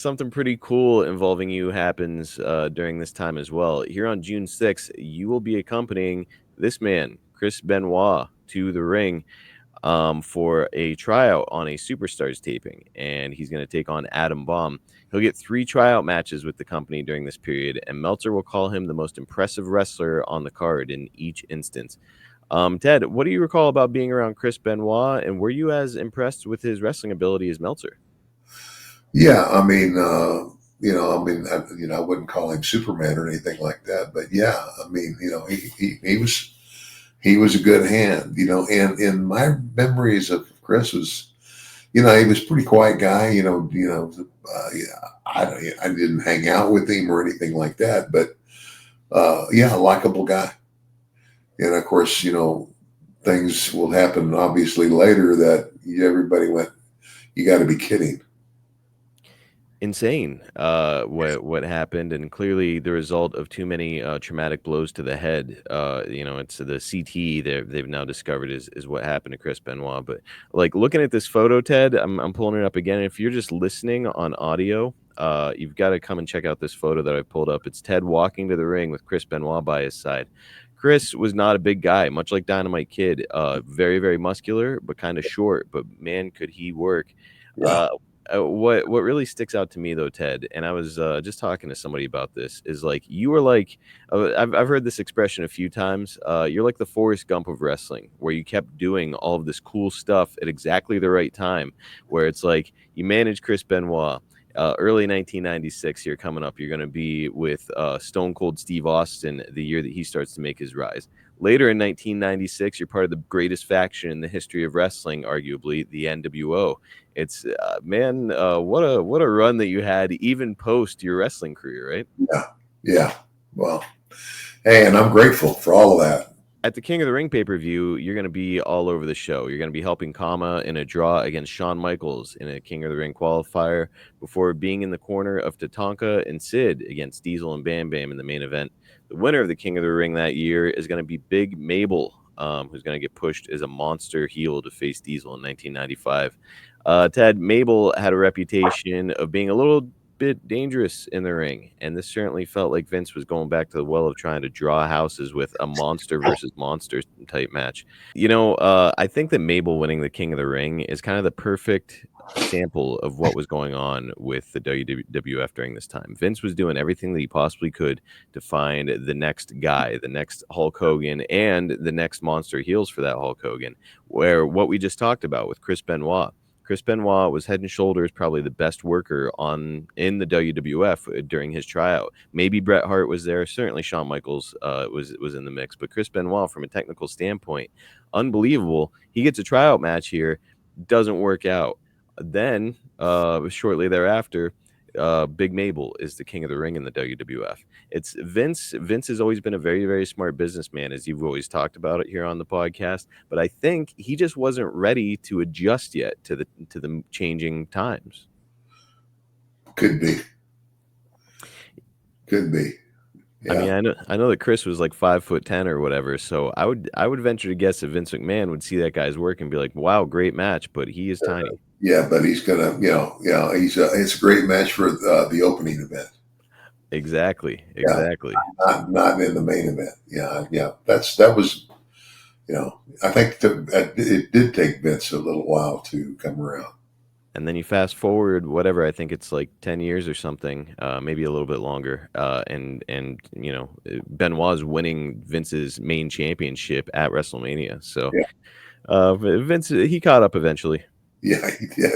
Something pretty cool involving you happens during this time as well. Here on June 6th, you will be accompanying this man, Chris Benoit, to the ring for a tryout on a Superstars taping, and he's going to take on Adam Baum. He'll get 3 tryout matches with the company during this period, and Meltzer will call him the most impressive wrestler on the card in each instance. Ted, what do you recall about being around Chris Benoit, and were you as impressed with his wrestling ability as Meltzer? Yeah, I mean, I wouldn't call him Superman or anything like that, but yeah, I mean, he was a good hand, and in my memories of Chris was, he was a pretty quiet guy, yeah, I didn't hang out with him or anything like that, but yeah, a likable guy, and of course, things will happen obviously later that everybody went, you got to be kidding. Insane, what happened, and clearly the result of too many traumatic blows to the head. It's the CT they've now discovered is what happened to Chris Benoit. But like looking at this photo, Ted, I'm pulling it up again. If you're just listening on audio, you've got to come and check out this photo that I pulled up. It's Ted walking to the ring with Chris Benoit by his side. Chris was not a big guy, much like Dynamite Kid. Very, very muscular, but kind of short. But man, could he work! Yeah. Uh, what really sticks out to me though, Ted, and I was just talking to somebody about this, is like you were like I've heard this expression a few times. You're like the Forrest Gump of wrestling, where you kept doing all of this cool stuff at exactly the right time. Where it's like you manage Chris Benoit. Early 1996, here coming up, you're going to be with Stone Cold Steve Austin the year that he starts to make his rise. Later in 1996, you're part of the greatest faction in the history of wrestling, arguably the NWO. It's what a run that you had even post your wrestling career, right? Yeah. Yeah. Well, hey, and I'm grateful for all of that. At the King of the Ring pay-per-view, you're going to be all over the show. You're going to be helping Kama in a draw against Shawn Michaels in a King of the Ring qualifier before being in the corner of Tatanka and Sid against Diesel and Bam Bam in the main event. The winner of the King of the Ring that year is going to be Big Mabel, who's going to get pushed as a monster heel to face Diesel in 1995. Ted, Mabel had a reputation of being a little bit dangerous in the ring, and this certainly felt like Vince was going back to the well of trying to draw houses with a monster versus monster type match. I think that Mabel winning the King of the Ring is kind of the perfect sample of what was going on with the WWF during this time. Vince was doing everything that he possibly could to find the next guy, the next Hulk Hogan, and the next monster heels for that Hulk Hogan, where what we just talked about with Chris Benoit. Chris Benoit was head and shoulders probably the best worker in the WWF during his tryout. Maybe Bret Hart was there. Certainly Shawn Michaels was in the mix. But Chris Benoit, from a technical standpoint, unbelievable. He gets a tryout match here, doesn't work out. Then, shortly thereafter, Big Mabel is the king of the ring in the WWF. It's Vince. Vince has always been a very, very smart businessman, as you've always talked about it here on the podcast. But I think he just wasn't ready to adjust yet to the changing times. Could be. Could be. Yeah. I mean, I know that Chris was like 5'10" or whatever, so I would venture to guess that Vince McMahon would see that guy's work and be like, "Wow, great match," but he is tiny. Yeah, but he's gonna, it's a great match for the opening event. Exactly. Not in the main event. Yeah. That was, I think it did take Vince a little while to come around. And then you fast forward, whatever, I think it's like 10 years or something, maybe a little bit longer. And Benoit's winning Vince's main championship at WrestleMania. So Yeah. Vince, he caught up eventually. Yeah, he did.